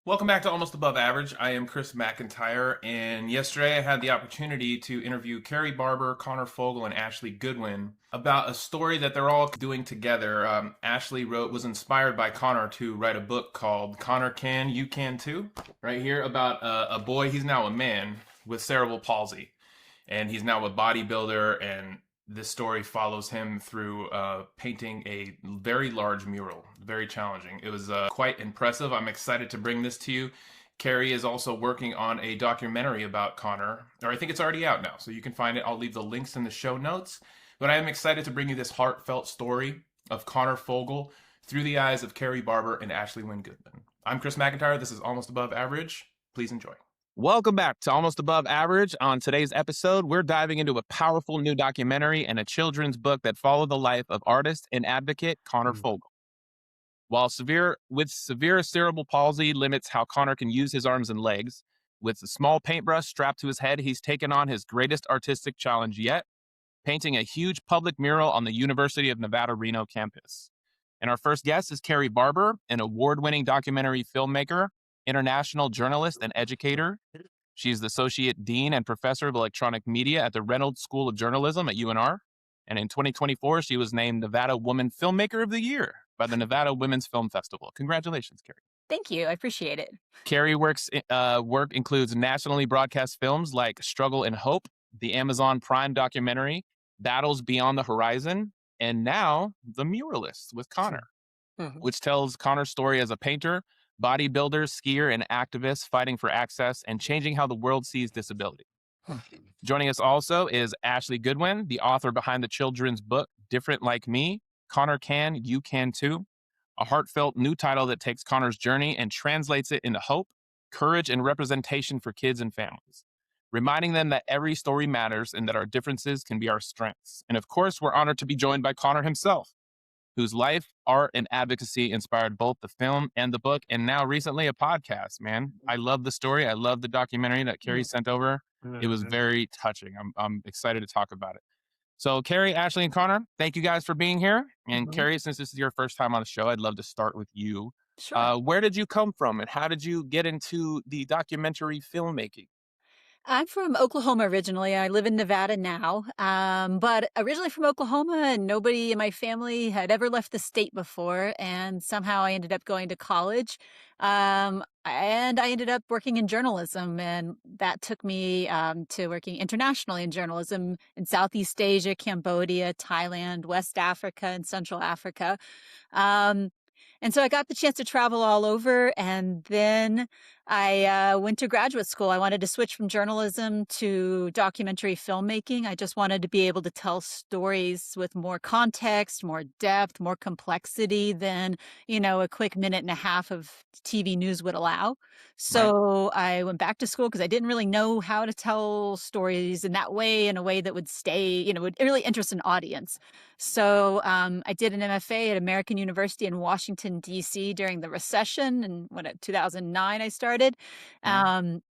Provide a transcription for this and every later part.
Welcome back to Almost Above Average. I am Chris McIntyre, and yesterday I had the opportunity to interview Kari Barber, Connor Fogal, and Ashleigh Goodwin about a story that they're all doing together. Ashleigh was inspired by Connor to write a book called Connor Can, You Can Too, right here, about a boy. He's now a man with cerebral palsy, and he's now a bodybuilder, and this story follows him through painting a very large mural. Very challenging. It was quite impressive. I'm excited to bring this to you. Kari is also working on a documentary about Connor, or I think it's already out now, so you can find it. I'll leave the links in the show notes. But I am excited to bring you this heartfelt story of Connor Fogal through the eyes of Kari Barber and Ashleigh Goodwin. I'm Chris McIntyre. This is Almost Above Average. Please enjoy. Welcome back to Almost Above Average. On today's episode, we're diving into a powerful new documentary and a children's book that follow the life of artist and advocate Connor Fogal. While severe cerebral palsy limits how Connor can use his arms and legs, with a small paintbrush strapped to his head, he's taken on his greatest artistic challenge yet, painting a huge public mural on the University of Nevada, Reno campus. And our first guest is Kari Barber, an award-winning documentary filmmaker, international journalist, and educator. She's the Associate Dean and Professor of Electronic Media at the Reynolds School of Journalism at UNR. And in 2024, she was named Nevada Woman Filmmaker of the Year by the Nevada Women's Film Festival. Congratulations, Kari. Thank you. I appreciate it. Kari work includes nationally broadcast films like Struggle and Hope, the Amazon Prime documentary, Battles Beyond the Horizon, and now The Muralist with Connor, which tells Connor's story as a painter, bodybuilder, skier, and activist fighting for access and changing how the world sees disability. Joining us also is Ashleigh Goodwin, the author behind the children's book, Different Like Me, Connor Can, You Can Too, a heartfelt new title that takes Connor's journey and translates it into hope, courage, and representation for kids and families, reminding them that every story matters and that our differences can be our strengths. And of course, we're honored to be joined by Connor himself, whose life, art, and advocacy inspired both the film and the book, and now recently a podcast, man. I love the story. I love the documentary that Kari sent over. It was very touching. I'm excited to talk about it. So Kari, Ashleigh, and Connor, thank you guys for being here. And Kari, since this is your first time on the show, I'd love to start with you. Sure. Where did you come from, and how did you get into the documentary filmmaking? I'm from Oklahoma originally. I live in Nevada now, but originally from Oklahoma, and nobody in my family had ever left the state before. And somehow I ended up going to college, and I ended up working in journalism, and that took me to working internationally in journalism in Southeast Asia, Cambodia, Thailand, West Africa, and Central Africa. And so I got the chance to travel all over, and then I went to graduate school. I wanted to switch from journalism to documentary filmmaking. I just wanted to be able to tell stories with more context, more depth, more complexity than, a quick minute and a half of TV news would allow. So I went back to school because I didn't really know how to tell stories in that way, in a way that would stay, would really interest an audience. So I did an MFA at American University in Washington, D.C. during the recession. And when in 2009 I started, I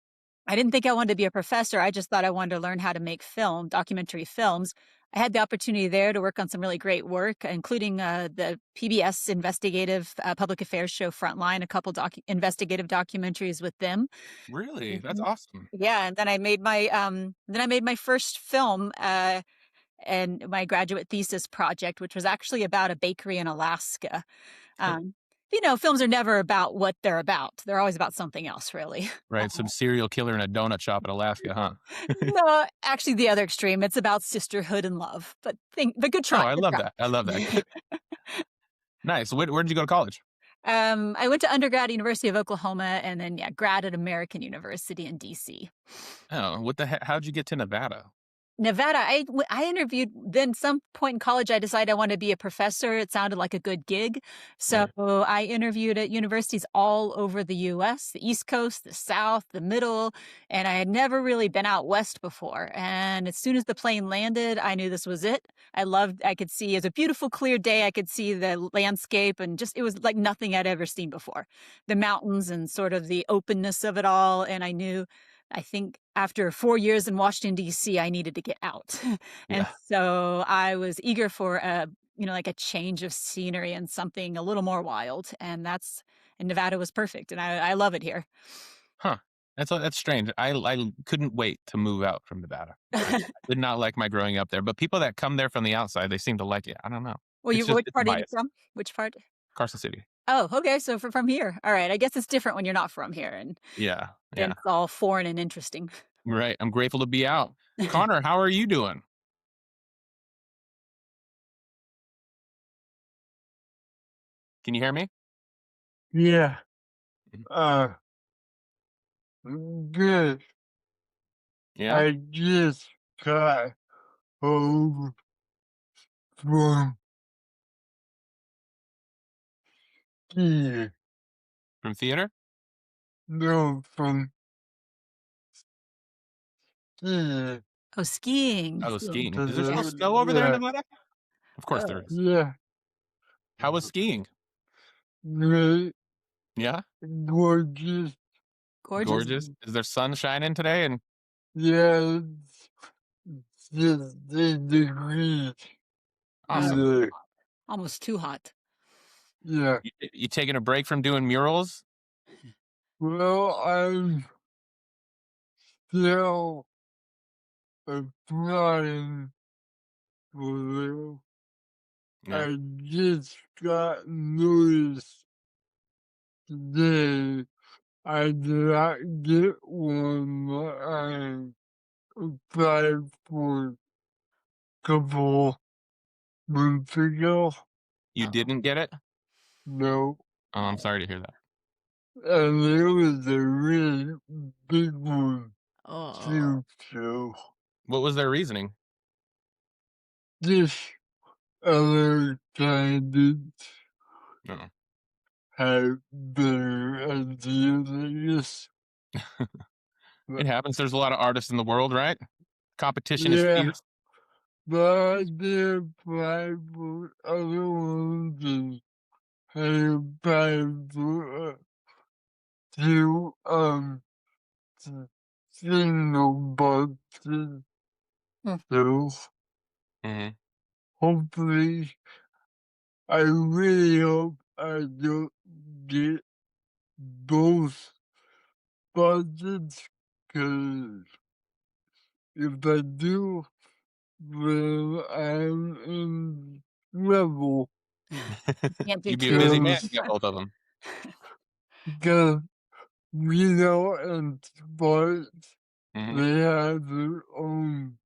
didn't think I wanted to be a professor. I just thought I wanted to learn how to make film, documentary films. I had the opportunity there to work on some really great work, including the PBS investigative public affairs show Frontline, a couple investigative documentaries with them. Really? That's awesome. Yeah, and then I made my first film and my graduate thesis project, which was actually about a bakery in Alaska. Films are never about what they're about. They're always about something else, really. Right. Some serial killer in a donut shop in Alaska, huh? No, actually the other extreme. It's about sisterhood and love, but good try. Oh, I love that. I love that. Nice. Where did you go to college? I went to undergrad at University of Oklahoma, and then grad at American University in DC. Oh, what the heck? How'd you get to Nevada? Nevada, I interviewed, then some point in college, I decided I wanted to be a professor. It sounded like a good gig. So I interviewed at universities all over the U.S., the East Coast, the South, the Middle, and I had never really been out West before. And as soon as the plane landed, I knew this was it. I could see, it was a beautiful, clear day. I could see the landscape, and it was like nothing I'd ever seen before. The mountains and sort of the openness of it all. And I think after 4 years in Washington, D.C., I needed to get out. And so I was eager for a change of scenery and something a little more wild. And that's and Nevada was perfect, and I love it here. Huh. That's strange. I couldn't wait to move out from Nevada. I did not like my growing up there, but people that come there from the outside, they seem to like it. I don't know. Well, It's you just which it's a part are you bias. from? Which part? Carson City. Oh, okay, so from here. Alright, I guess it's different when you're not from here, and Yeah, then yeah. it's all foreign and interesting. Right. I'm grateful to be out. Connor, how are you doing? Can you hear me? Yeah, Mhm. uh, good. Yeah. I just got home from skiing. From theater? No, from skiing. Oh, skiing. Oh, So, skiing. Is there still snow over there in yeah, Nevada? Of course there is. yeah, How was skiing? great, Yeah? gorgeous. Gorgeous? Gorgeous. Is there sun shining today? And Yeah, it's just 8 degrees Oh, awesome. today. almost too hot. Yeah, You taking a break from doing murals? well, I'm still applying for them. Yeah. I just got notice today. I did not get one, but I applied for a couple months ago. You Uh-oh. didn't get it? No, Oh, I'm Oh. sorry to hear that. and it was a really big one Oh. too. So What was their reasoning? this other candidates No. had better ideas, I guess. It But happens. There's a lot of artists in the world, right? Competition is yeah, fierce. but I did apply for other ones and I applied for few single boxes. Mm. So Hmm. hopefully, I really hope I don't get both budgets. Cause if I do, then I'm in trouble. Can't do You'd be a 2 at busy man to Cause, get both of them. cause Reno and sports, Hmm. they have their own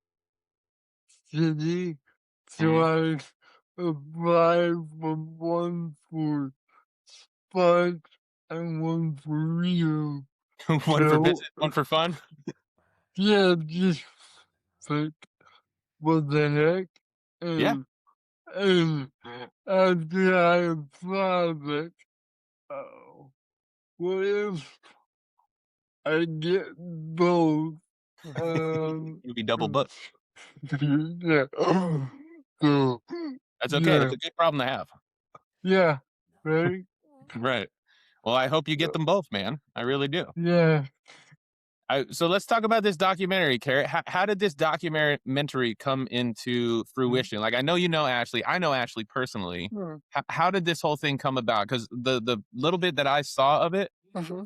city. So Hmm. I applied for one for Sparks and one for Rio. One for So business, one for fun. yeah, just like what the heck? Yeah. And after I applied, like, oh, what if I get both? Um, You'd be double booked. yeah. So That's okay. yeah, That's a good problem to have. yeah, right. Right. Well, I hope you get them both, man. I really do. Yeah. So let's talk about this documentary, Carrot. How did this documentary come into fruition? Like, I know you know Ashleigh. I know Ashleigh personally. Mhm. How did this whole thing come about? Because the little bit that I saw of it,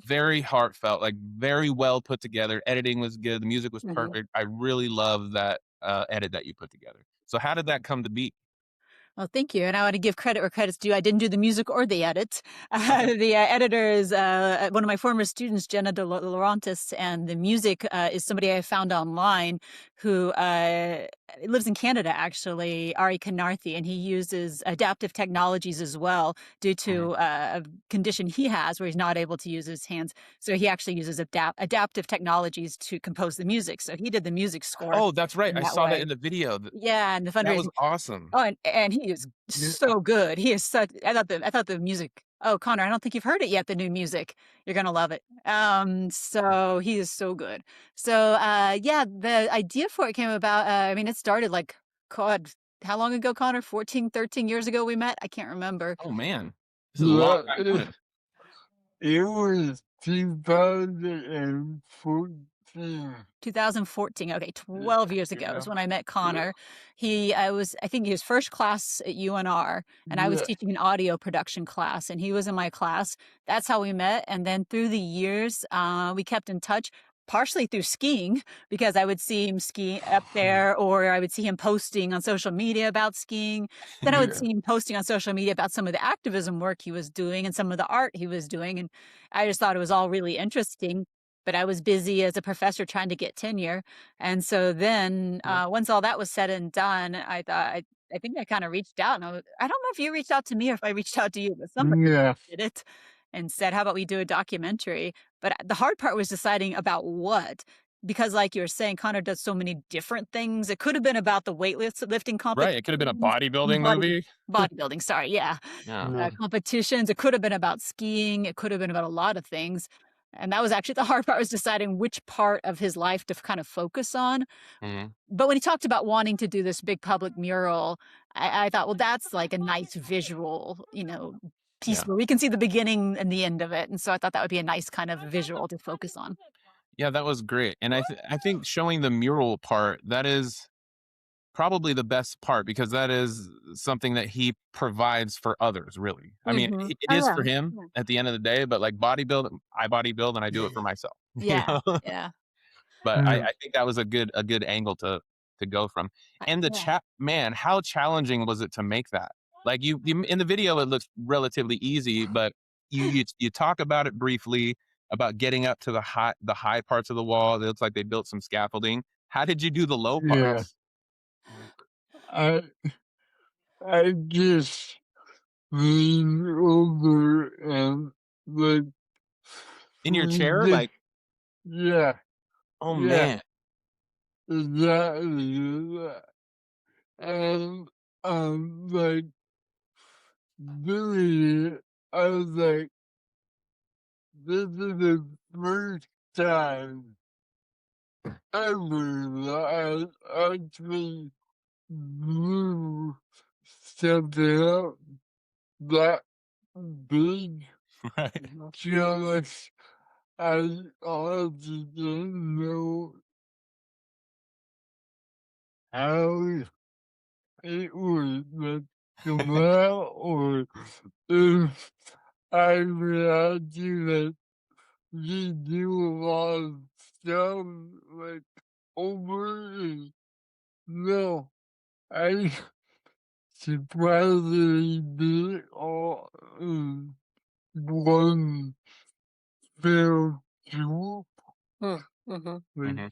very heartfelt, like very well put together. Editing was good. The music was Mhm. perfect. I really love that edit that you put together. So how did that come to be? Well, thank you, and I want to give credit where credit's due. I didn't do the music or the edit. Okay. The editor is one of my former students, Jenna De Laurentis, and the music is somebody I found online who lives in Canada, actually, Ari Kanarthi, and he uses adaptive technologies as well due Mhm. to a condition he has where he's not able to use his hands. So he actually uses adaptive technologies to compose the music. So he did the music score Oh, that's right. in I that saw that way. in the video. Yeah, and the That was fundraising. awesome. Oh, and he is Yeah. so good. He is such I thought the music. Oh, Connor, I don't think you've heard it yet, the new music. You're gonna love it. So he is so good. So, yeah, the idea for it came about, I mean, it started like, God, how long ago, Connor? 14, 13 years ago we met? I can't remember. Oh man, this is a long Yeah, time coming. it was 2014. 2014. 2014. Okay, 12 years ago is Yeah. when I met Yeah. Connor. I think he was first class at UNR, and I was Yeah. teaching an audio production class, and he was in my class. That's how we met. And then through the years, we kept in touch, partially through skiing, because I would see him ski up there, or I would see him posting on social media about skiing. Then I would Yeah. see him posting on social media about some of the activism work he was doing and some of the art he was doing. And I just thought it was all really interesting, but I was busy as a professor trying to get tenure. And so then once all that was said and done, I think I kind of reached out, and I don't know if you reached out to me or if I reached out to you, but somebody Yeah. did it and said, how about we do a documentary? But the hard part was deciding about what, because like you were saying, Connor does so many different things. It could have been about the lifting Right. It could have been a competitions, bodybuilding body, movie. bodybuilding, sorry, yeah, Yeah. Yeah. competitions. It could have been about skiing. It could have been about a lot of things. And that was actually the hard part, was deciding which part of his life to kind of focus on. Mhm. But when he talked about wanting to do this big public mural, I thought, well, that's like a nice visual, piece Yeah. where we can see the beginning and the end of it. And so I thought that would be a nice kind of visual to focus on. Yeah, that was great. And I think showing the mural part, that is probably the best part, because that is something that he provides for others, really. I mean, Mm-hmm. it Oh, is yeah. for him at the end of the day, but like I bodybuild and I do it for myself. You Yeah. know? Yeah. But Yeah. I think that was a good angle to go from. And the Yeah. man, how challenging was it to make that? Like you in the video, it looks relatively easy, but you talk about it briefly, about getting up to the high parts of the wall. It looks like they built some scaffolding. How did you do the low Yeah. parts? I I just lean over and like In your chair? read. Like, Yeah. oh Yeah. man. Exactly that. And like doing it, I was like, this is the first time ever that I actually blew something up that big. Right. Just I honestly don't know how it would like come out, or if I would have to like redo a lot of stuff like over and no. I surprisingly did it all in one fell swoop. Mm-hmm. Like,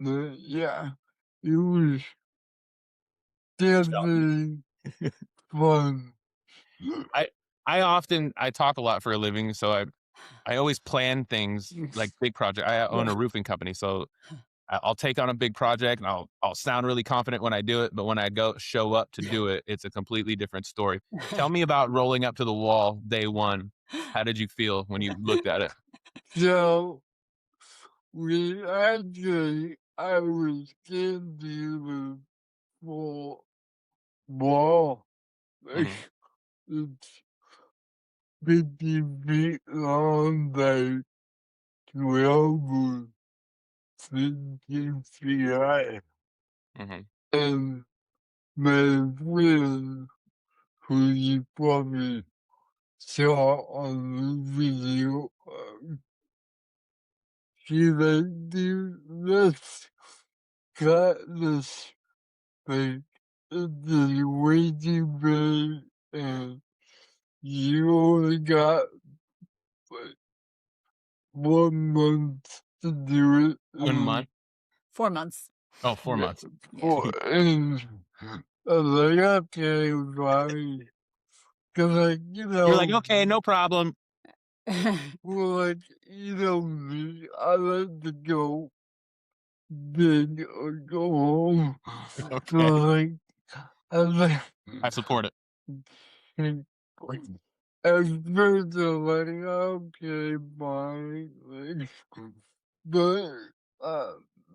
Mhm. yeah, it was So definitely fun. I I talk a lot for a living, so I always plan things like big project. I own a roofing company, so I'll take on a big project and I'll sound really confident when I do it, but when I go show up to do it, it's a completely different story. Tell me about rolling up to the wall day one. How did you feel when you looked at it? So we actually, I was into the full wall. Like, Mhm. it's 50 feet long by 12 or 15 feet high. Mhm. And my friend, who you probably saw on the video, she like, dude, let's cut this, like, this is way too big, and you only got like 1 month to do it, 1 month? 4 months. Oh, 4 months. Yeah. for, and I was like, okay, fine. Cause like, You're like, okay, no problem. well, like, me, I like to go big or go home. So Okay. like, I was like, I support it. at first I'm like, okay, fine. Like, but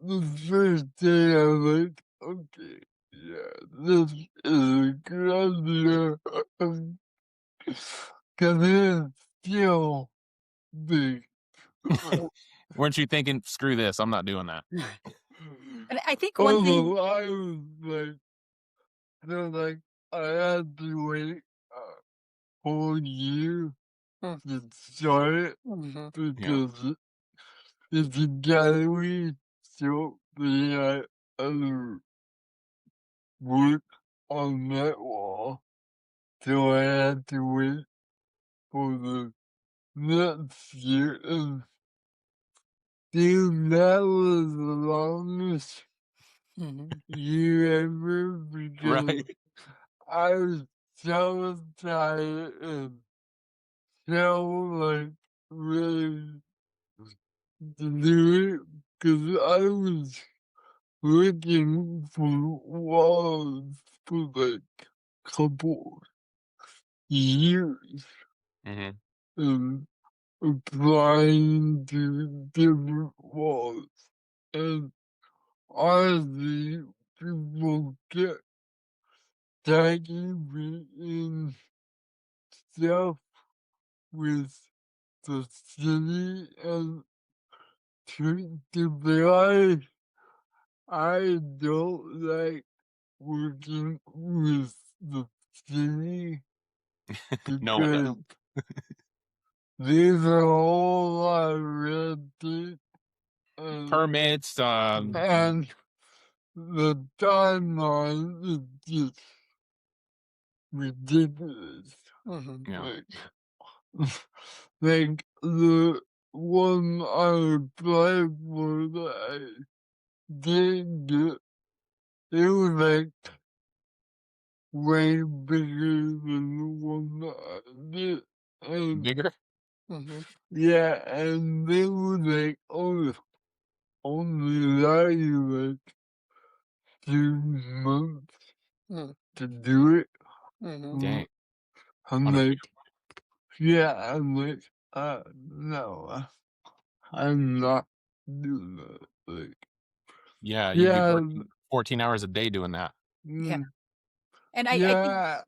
the first day I was like, okay, yeah, this is a good idea. Cause it's still big. Weren't you thinking, screw this, I'm not doing that? And I think one thing. I was like, so like, I had to wait a whole year to start it Mhm. because it's a gallery, so they had other work on that wall. So I had to wait for the next year, and dude, that was the longest Mhm. year ever because Right. I was so tired and so like ready to do it because I was looking for walls for like a couple years Hmm. and applying to different walls. And honestly, people get tagging me in stuff with the city and to be honest, I don't like working with the city No one does. because there's a whole lot of red tape Permits, and the timeline is just ridiculous. Mhm. yeah. Like, like the one I applied for that I did get, it was like way bigger than the one that I did. And Bigger? Mhm. yeah, and they were like, oh, only allow you like 2 months Mm. to do it. Mhm. Dang. I'm On a big like, yeah, I'm like, no, I'm not doing that. Like, Yeah, you'd be yeah, working 14 hours a day doing that. Yeah. mm, And I think yeah,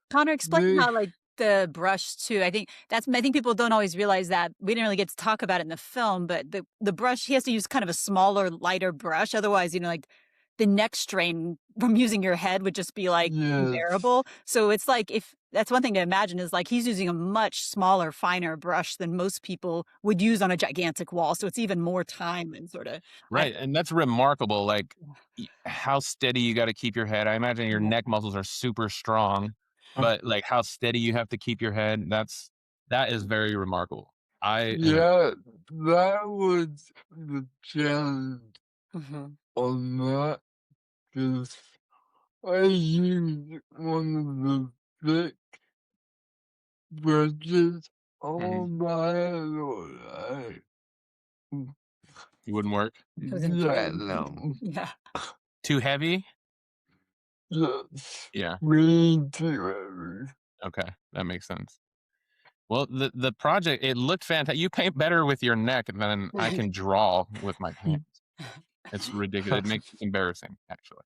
Connor explained they, how like the brush too. I think people don't always realize that we didn't really get to talk about it in the film, but the brush he has to use kind of a smaller, lighter brush. Otherwise, like the neck strain from using your head would just be like yes, unbearable. So it's like if that's one thing to imagine is like he's using a much smaller, finer brush than most people would use on a gigantic wall. So it's even more time and sort of Right. And that's remarkable. Like how steady you got to keep your head. I imagine your neck muscles are super strong, but like how steady you have to keep your head. That is very remarkable. I am, yeah, that was the challenge Mhm. on that, because I used one of the thick brushes. Oh mhm, my lord, it wouldn't work. It was yeah, inflamed. no, Yeah. Too heavy? just Yeah. way too heavy. Okay. That makes sense. Well, the project, it looked fantastic. You paint better with your neck than I can draw with my hands. It's ridiculous. It makes it embarrassing, actually.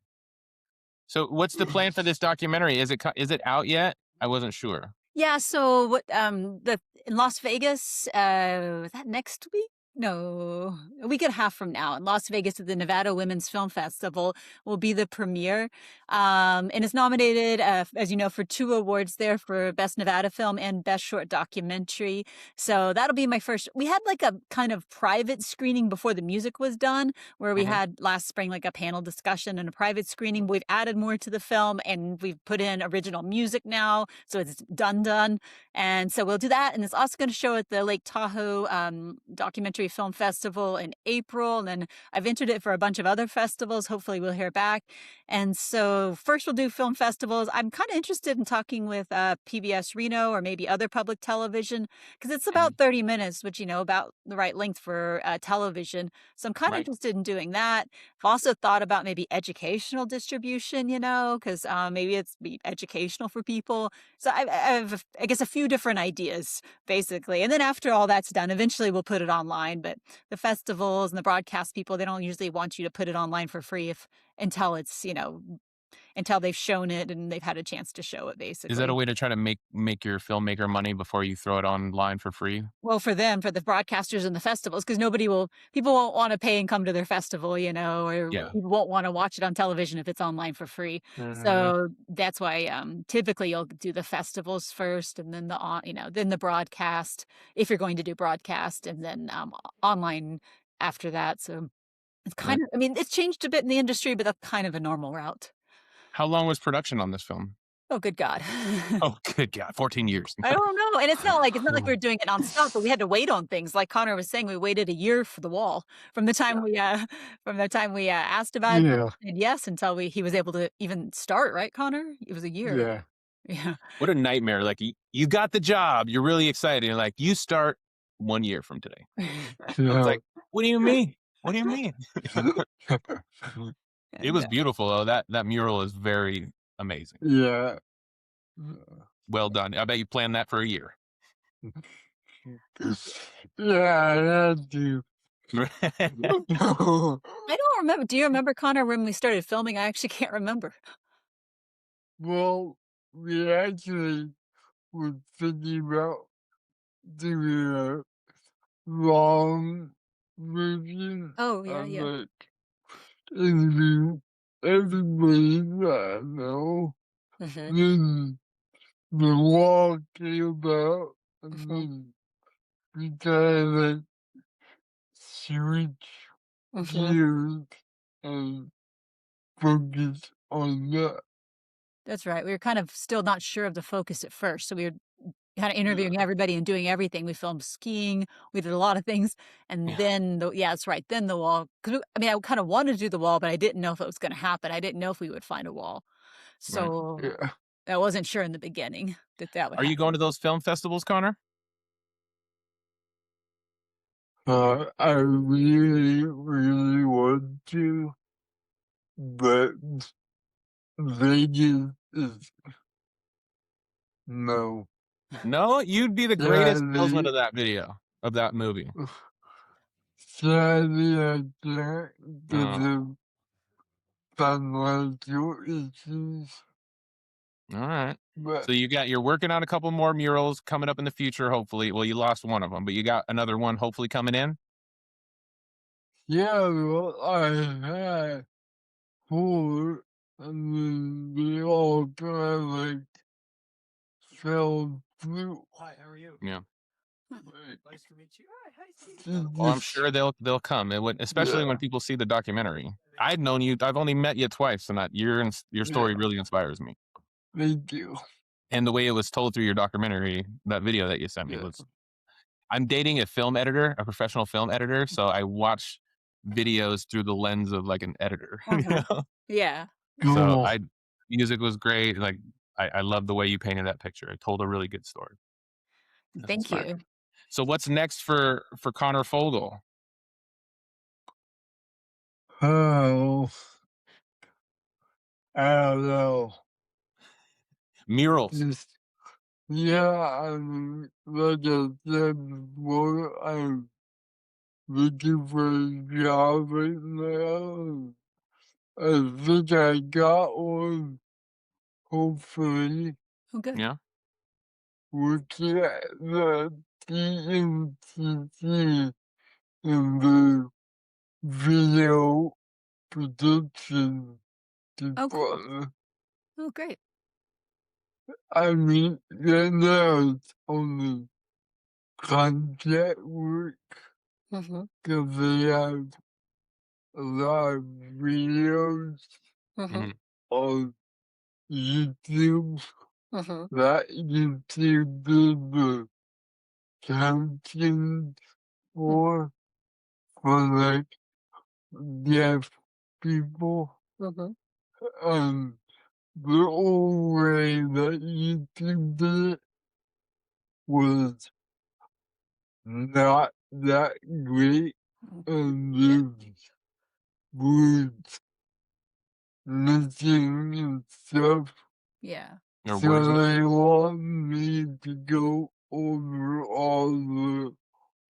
So what's the plan for this documentary? Is it out yet? I wasn't sure. Yeah, so what the in Las Vegas, was that next week? No, a week and a half from now in Las Vegas at the Nevada Women's Film Festival will be the premiere. And it's nominated, as you know, for 2 awards there for Best Nevada Film and Best Short Documentary. So that'll be my first. We had like a kind of private screening before the music was done, where we Mhm. had last spring like a panel discussion and a private screening. We've added more to the film and we've put in original music now. So it's done. And so we'll do that. And it's also going to show at the Lake Tahoe Documentary Film Festival in April. And then I've entered it for a bunch of other festivals. Hopefully we'll hear back. And so first we'll do film festivals. I'm kind of interested in talking with PBS Reno or maybe other public television because it's about 30 minutes, which, about the right length for television. So I'm kind of Right. interested in doing that. I've also thought about maybe educational distribution, because maybe it's be educational for people. So I have, I guess, a few different ideas, basically. And then after all that's done, eventually we'll put it online. But the festivals and the broadcast people, they don't usually want you to put it online for free until it's, until they've shown it and they've had a chance to show it, Is that a basically. way to try to make your filmmaker money before you throw it online for free? Well, for them, for the broadcasters and the festivals, because people won't wanna pay and come to their festival, or Yeah. people won't wanna watch it on television if it's online for free. Mhm. So, that's why, typically, you'll do the festivals first and then then the broadcast, if you're going to do broadcast, and then, online after that, so it's Right. it's changed a bit in the industry, but that's kind of a normal route. How long was production on this film? Oh, good God. Oh, good God, 14 years. I don't know, and it's not like we are doing it nonstop, but we had to wait on things. Like Connor was saying, we waited a year for the wall from the time we asked about it, Yeah, said yes, until he was able to even start, right, Connor? It was a year. yeah. Yeah. What a nightmare. Like, you got the job. You're really excited. You're like, you start 1 year from today. It's Yeah. like, what do you mean? What do you mean? It And, was beautiful, though. That mural is very amazing. Yeah. Well done. I bet you planned that for a year. Yeah, I had to. I don't remember. Do you remember, Connor, when we started filming? I actually can't remember. Well, we actually were thinking about doing a long version Oh, yeah, of yeah. interview everybody that I know. Mhm, Then the wall came about, and mhm, then we kind of switch mhm. gears and focus on that. That's right. We were kind of still not sure of the focus at first, so we were kinda Yeah, interviewing everybody and doing everything. We filmed skiing, we did a lot of things, and Yeah. then yeah, that's right, then the wall 'cause I kinda wanted to do the wall, but I didn't know if it was gonna happen. I didn't know if we would find a wall. Right. So, yeah. I wasn't sure in the beginning that that would Are you going happen. to those film festivals, Connor? I really, really want to, but Vegas is no. No? You'd be the greatest salesman Sadly, of that video, of that movie. sadly, I can't because Oh, of financial issues. all right. But So you're working on a couple more murals coming up in the future, hopefully. Well, you lost one of them, but you got another one hopefully coming in? yeah, well, I had four, and then they all kind of fell through. Yeah. Like, Well, I'm just, sure they'll come. It would, especially when yeah, people see the documentary. I'd known you. I've only met you twice, and your story yeah, really inspires me. thank you. And the way it was told through your documentary, that video that you sent me Yeah, was. I'm dating a film editor, a professional film editor, so I watch videos through the lens of like an editor. Uh-huh. Yeah. So cool. music was great. Like I love the way you painted that picture. It told a really good story. That's Thank inspiring. you. So what's next for Connor Fogal? Oh, I don't know. Murals. Just, yeah, like I said before, I'm looking for a job right now. I think I got one, hopefully, Oh, good. Yeah. working at the TMTC in the video production Oh, cool. department. Oh, great. I mean, right now it's only contract work Mhm, because they have a lot of videos mhm, Hmm. on YouTube mhm, that YouTube did the captions mm, for like deaf people. mhm. And the old way that YouTube did it was not that great, Mm. and Yeah, there's words missing and stuff. yeah. Or So words. they want me to go over all the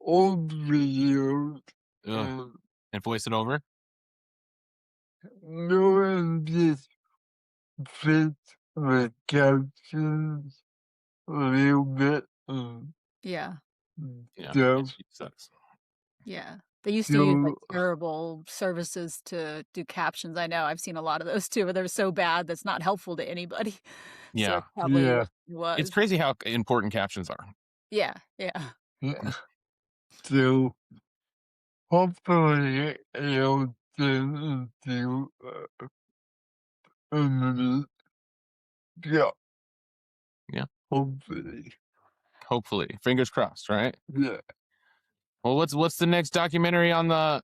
old videos Ugh, and and voice it over. no and just fit the captions a little bit Yeah. Yeah, stuff. it sucks. Yeah. They used to use, like, So, terrible services to do captions. I know, I've seen a lot of those too, where they're so bad that's not helpful to anybody. So Yeah, that's probably yeah, what it it's was. crazy how important captions are. Yeah, yeah. yeah. So, hopefully, it'll turn into a minute. Yeah, Yeah, hopefully. hopefully, fingers crossed, right? Yeah. Well, what's the next documentary on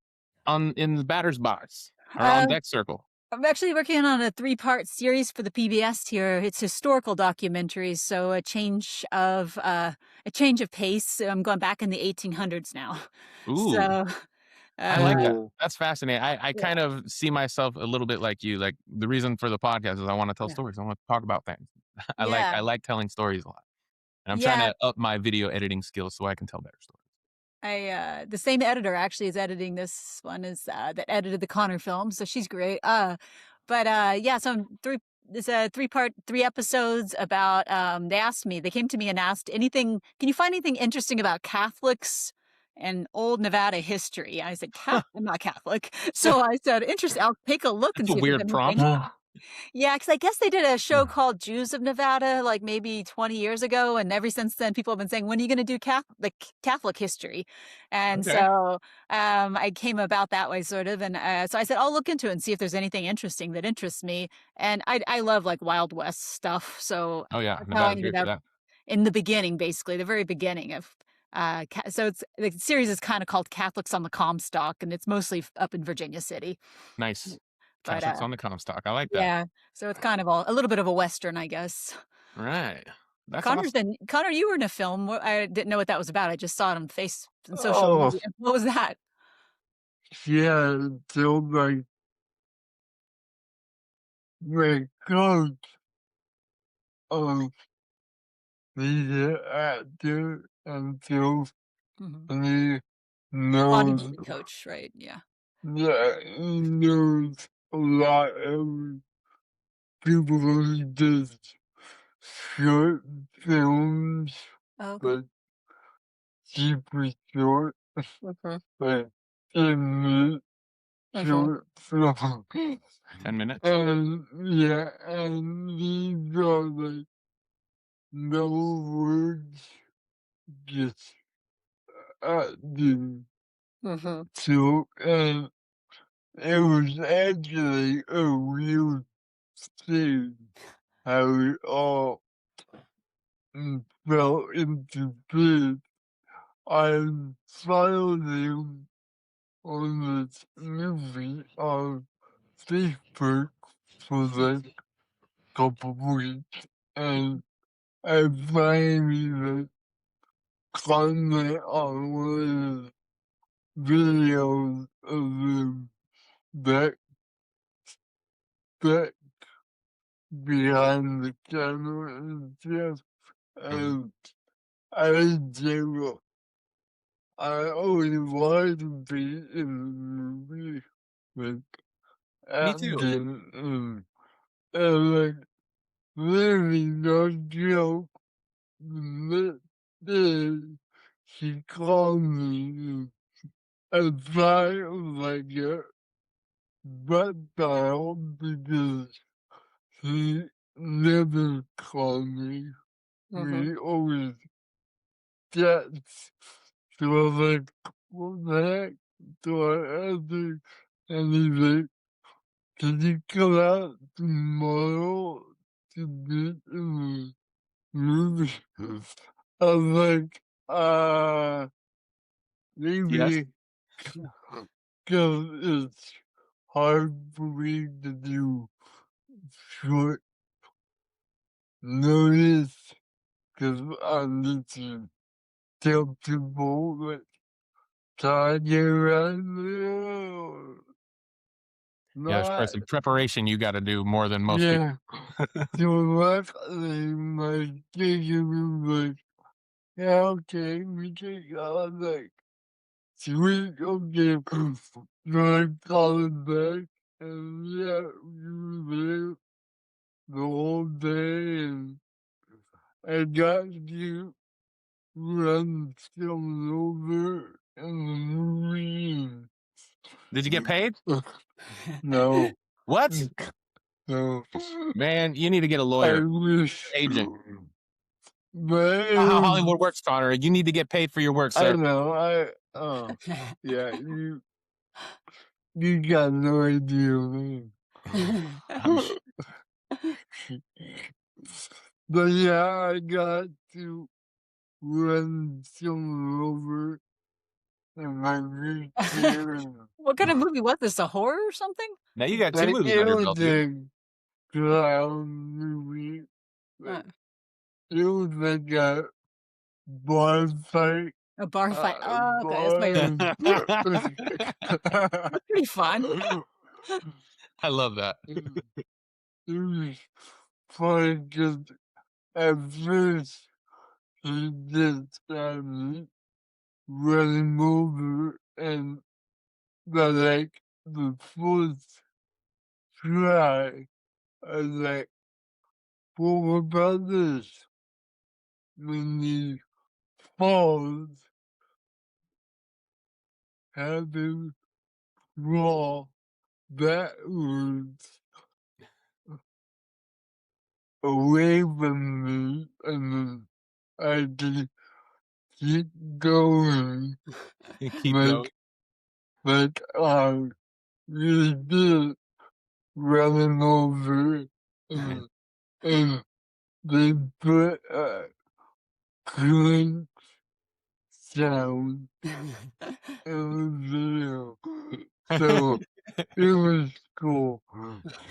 in the batter's box or on Uh, deck circle? I'm actually working on a 3-part series for the PBS here. It's historical documentaries, so a change of pace. I'm going back in the 1800s now. Ooh, So, I like uh, that. Cool. That's fascinating. I yeah. kind of see myself a little bit like you. Like the reason for the podcast is I want to tell Yeah. stories. I want to talk about things. Yeah. I like telling stories a lot. And I'm trying Yeah. to up my video editing skills so I can tell better stories. The same editor actually is editing this one is that edited the Connor film, so she's great. Yeah, so it's a 3-part, 3 episodes about they came to me and asked can you find anything interesting about Catholics and old Nevada history? I said, I'm not Catholic. So I said, interesting, I'll take a look That's and a see if there's weird anything. prompt. Yeah, because I guess they did a show called Jews of Nevada, like maybe 20 years ago, and ever since then, people have been saying, "When are you going to do Catholic history?" And Okay. so I came about that way, sort of, and so I said, "I'll look into it and see if there's anything interesting that interests me." And I love like Wild West stuff, so Oh yeah, that's how I Nevada's ended great for up that. in the beginning, basically, the very beginning of. So it's the series is kind of called Catholics on the Comstock, and it's mostly up in Virginia City. Nice. But Catholics on the Comstock. I like that. yeah, so it's kind of a little bit of a Western, I guess. Right. That's awesome. Connor, you were in a film. I didn't know what that was about. I just saw it on social Oh, media. What was that? yeah. So, my coach of the actor and film, Mhm. he knows, Bodybuilding coach, right? Yeah. yeah, he knows a lot of people who does short films, Oh, okay. but super short, Mhm. like 10-minute Mhm. short film. 10 minutes. And yeah, and he got like no words, just acting. Mhm. So, and it was actually a real thing how it all fell into place. I followed him on this movie on Facebook for like a couple weeks, and I finally like, comment on one of his videos of him back back behind the camera and stuff, and I said, well, I always wanted to be in the movie, like Me too. acting, and like literally no joke. The next day, she called me and tried like a butt dial because he never called me. Mhm. We always text. So I was like, what the heck? So I answered, and he's like, can you come out tomorrow to be in the movie? I was like, Yes. maybe because it's hard for me to do short notice because I need to tell people like Tanya Randall. Yeah, for Not, some preparation you got to do more than most people. yeah. So luckily my teacher was like, yeah, okay, we can go. I was like, sweet, okay. So I called back and yeah, we were there. the whole day, and I got to run some over in the movie. Did you get paid? No. What? No. Man, you need to get a I lawyer, wish. agent. But Not how Hollywood works, Connor. You need to get paid for your work, I sir. know. Yeah. You got no idea, man. I'm sure. But yeah, I got to run someone over in my wheelchair. What kind of movie was this? A horror or something? Now you got two Like, movies it under your was belt. Dude. a clown movie. Like, it was like a bar fight. A bar fight. Oh, okay. That's pretty fun. I love that. It was funny because at first he just had me running over, and the fourth try, I was like, well, what about this? When he falls, have him crawl backwards away from me, and then I just keep going. Keep going. You did running over, and they put a clink sound in the video. So it was cool.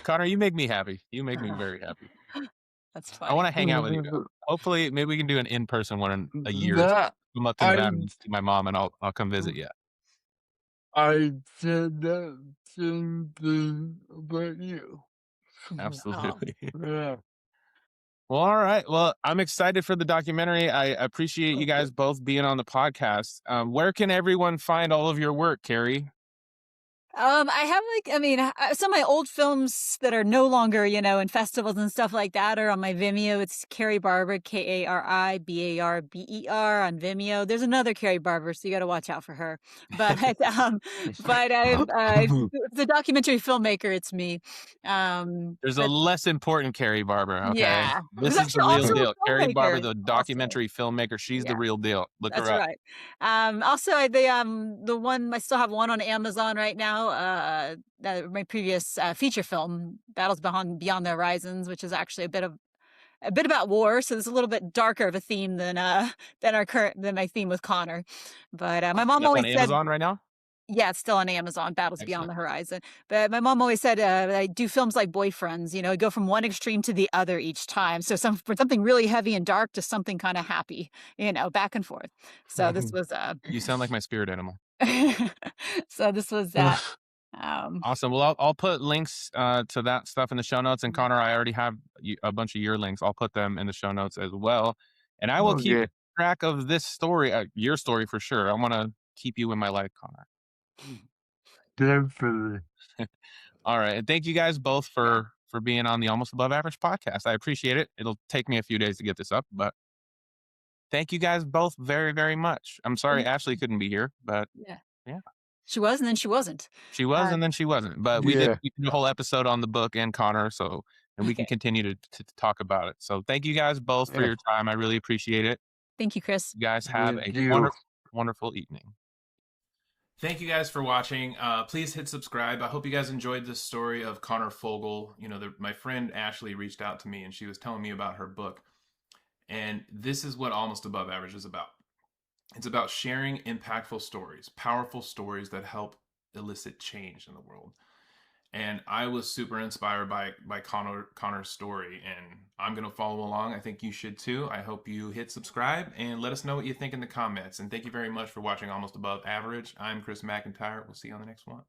Connor, you make me happy. You make me very happy. That's funny. I want to hang out with you. Hopefully, maybe we can do an in-person one in a year. Come up to Nevada and see my mom, and I'll come visit you. I said that same thing about you. Absolutely. Yeah. Well, all right. Well, I'm excited for the documentary. I appreciate you guys both being on the podcast. Where can everyone find all of your work, Kari? I have some of my old films that are no longer, in festivals and stuff like that are on my Vimeo. It's Kari Barber, KariBarber on Vimeo. There's another Kari Barber, so you got to watch out for her. But the documentary filmmaker, it's me. There's a less important Kari Barber. Okay, yeah, this is the real deal. Kari Barber, the documentary filmmaker. She's the real deal. Look her up. That's right. Also, the one I still have one on Amazon right now. My previous feature film, Battles Beyond the Horizons, which is actually a bit about war, so there's a little bit darker of a theme than my theme with Connor. But my mom always said, Amazon right now. Yeah, it's still on Amazon, Battles Beyond the Horizon. But my mom always said I do films like boyfriends, go from one extreme to the other each time. So from something really heavy and dark to something kind of happy, back and forth. So this was You sound like my spirit animal. So this was that. Awesome. Well, I'll put links to that stuff in the show notes. And Connor, I already have a bunch of your links. I'll put them in the show notes as well. And I will keep track of this story, your story for sure. I want to keep you in my life, Connor. Definitely. All right. And thank you guys both for being on the Almost Above Average podcast. I appreciate it. It'll take me a few days to get this up, but thank you guys both very, very much. I'm sorry Ashleigh couldn't be here, but yeah. She was, and then she wasn't. She was, and then she wasn't. But we did a whole episode on the book and Connor, and we can continue to talk about it. So thank you guys both for your time. I really appreciate it. Thank you, Chris. You guys have a wonderful, wonderful evening. Thank you guys for watching. Please hit subscribe. I hope you guys enjoyed this story of Connor Fogal. My friend Ashleigh reached out to me and she was telling me about her book. And this is what Almost Above Average is about. It's about sharing impactful stories, powerful stories that help elicit change in the world. And I was super inspired by Connor's story, and I'm going to follow along. I think you should too. I hope you hit subscribe and let us know what you think in the comments. And thank you very much for watching Almost Above Average. I'm Chris McIntyre. We'll see you on the next one.